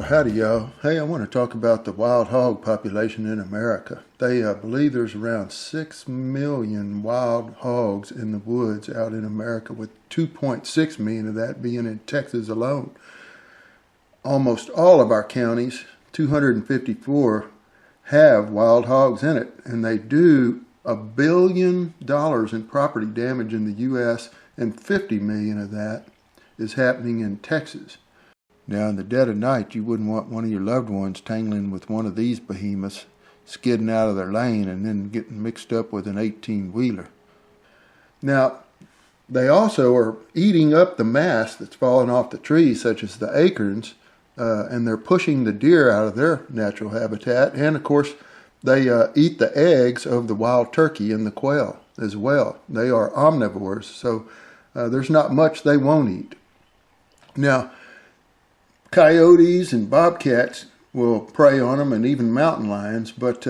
Well, howdy y'all. Hey, I want to talk about the wild hog population in America. They believe there's around 6 million wild hogs in the woods out in America, with 2.6 million of that being in Texas alone. Almost all of our counties, 254, have wild hogs in it, and they do $1 billion in property damage in the U.S., and 50 million of that is happening in Texas. Now, in the dead of night, you wouldn't want one of your loved ones tangling with one of these behemoths, skidding out of their lane and then getting mixed up with an 18-wheeler. Now, they also are eating up the mass that's falling off the trees, such as the acorns, and they're pushing the deer out of their natural habitat. And, of course, they eat the eggs of the wild turkey and the quail as well. They are omnivores, so there's not much they won't eat. Now, coyotes and bobcats will prey on them, and even mountain lions, but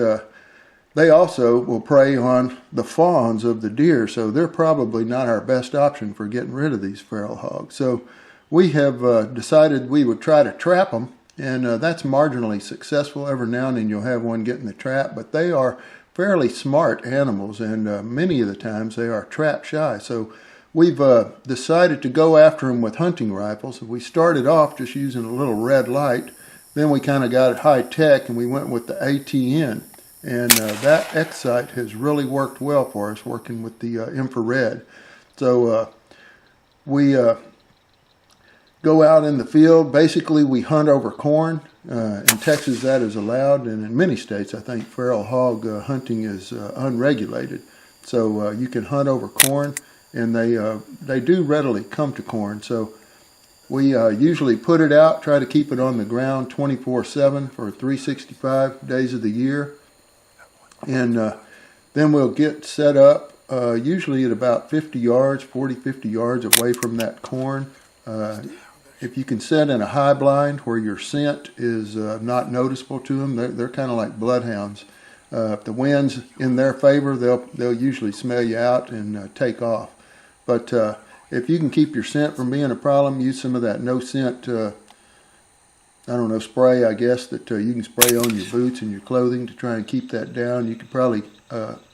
they also will prey on the fawns of the deer, so they're probably not our best option for getting rid of these feral hogs. So we have decided we would try to trap them, and that's marginally successful. Every now and then you'll have one get in the trap, but they are fairly smart animals, and many of the times they are trap shy. So we've decided to go after them with hunting rifles. We started off just using a little red light. Then we kind of got it high tech and we went with the ATN. And that X sight has really worked well for us, working with the infrared. So we go out in the field. Basically, we hunt over corn. In Texas, that is allowed. And in many states, I think feral hog hunting is unregulated. So you can hunt over corn. And they do readily come to corn. So we usually put it out, try to keep it on the ground 24/7 for 365 days of the year. And then we'll get set up usually at about 50 yards, 40, 50 yards away from that corn. If you can set in a high blind where your scent is not noticeable to them, they're kind of like bloodhounds. If the wind's in their favor, they'll usually smell you out and take off. But if you can keep your scent from being a problem, use some of that no scent, spray, I guess, that you can spray on your boots and your clothing to try and keep that down. You could probably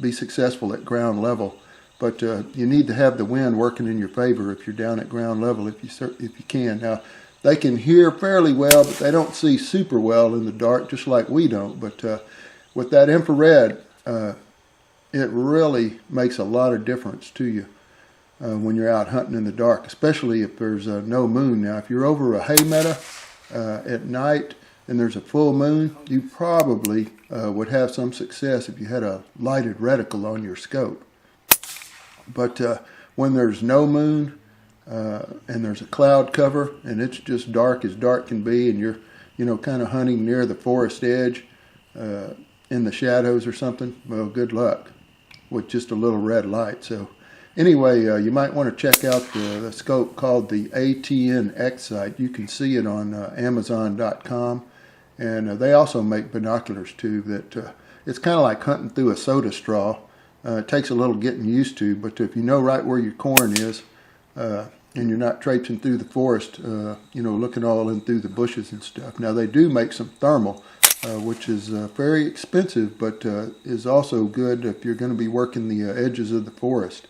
be successful at ground level. But you need to have the wind working in your favor if you're down at ground level, if you can. Now, they can hear fairly well, but they don't see super well in the dark, just like we don't. But with that infrared, it really makes a lot of difference to you when you're out hunting in the dark, especially if there's no moon. Now, if you're over a hay meadow at night and there's a full moon, you probably would have some success if you had a lighted reticle on your scope. But when there's no moon and there's a cloud cover and it's just dark as dark can be, and you're kind of hunting near the forest edge in the shadows or something, well, good luck with just a little red light. So anyway, you might want to check out the scope called the ATN X sight. You can see it on Amazon.com, and they also make binoculars too. That it's kind of like hunting through a soda straw. It takes a little getting used to, but if you know right where your corn is, and you're not traipsing through the forest, looking all in through the bushes and stuff. Now, they do make some thermal, which is very expensive, but is also good if you're going to be working the edges of the forest.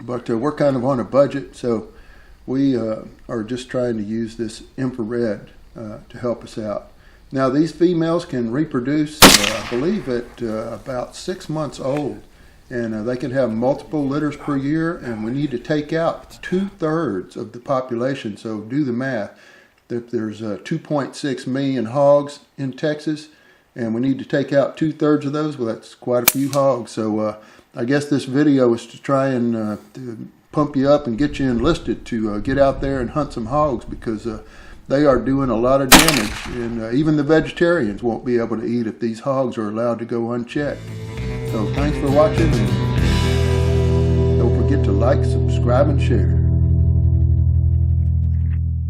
But we're kind of on a budget, so we are just trying to use this infrared to help us out. Now, these females can reproduce, I believe, at about 6 months old, and they can have multiple litters per year, and we need to take out 2/3 of the population. So do the math. If there's 2.6 million hogs in Texas, and we need to take out 2/3 of those, well, that's quite a few hogs. So I guess this video is to try and to pump you up and get you enlisted to get out there and hunt some hogs, because they are doing a lot of damage, and even the vegetarians won't be able to eat if these hogs are allowed to go unchecked. So thanks for watching, and don't forget to like, subscribe, and share.